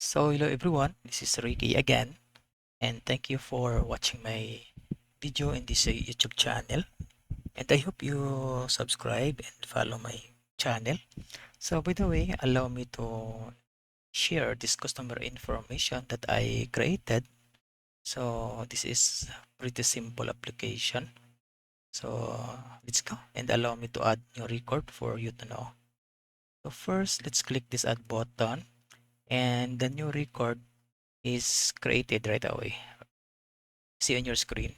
So hello everyone, this is Ricky again, and thank you for watching my video in this YouTube channel. And I hope you subscribe and follow my channel. So by the way, allow me to share this customer information that I created. So this is pretty simple application. So let's go and allow me to add new record for you to know. So first, let's click this add button and the new record is created right away. See on your screen.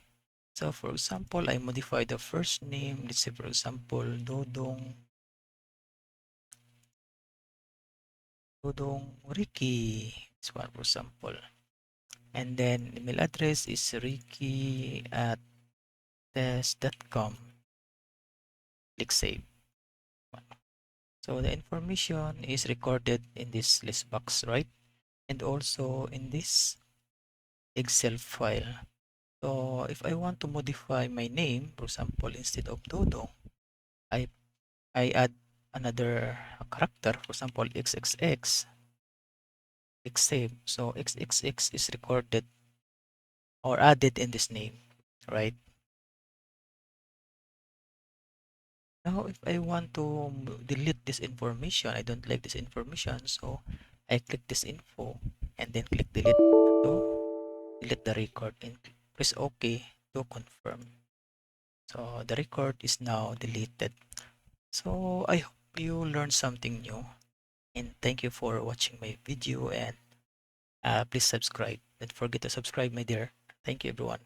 So for example, I modify the first name. Let's say for example, Dodong Ricky. This one for example. And then email address is ricky@test.com. Click save. So the information is recorded in this list box, right? And also in this Excel file. So if I want to modify my name, for example, instead of Dodong, I I add another character, for example, XXX, click save. So XXX is recorded or added in this name, right? Now, if I want to delete this information, I don't like this information, so I click this info and then click delete to delete the record and press OK to confirm. So the record is now deleted. So I hope you learned something new and thank you for watching my video and please subscribe. Don't forget to subscribe, my dear. Thank you, everyone.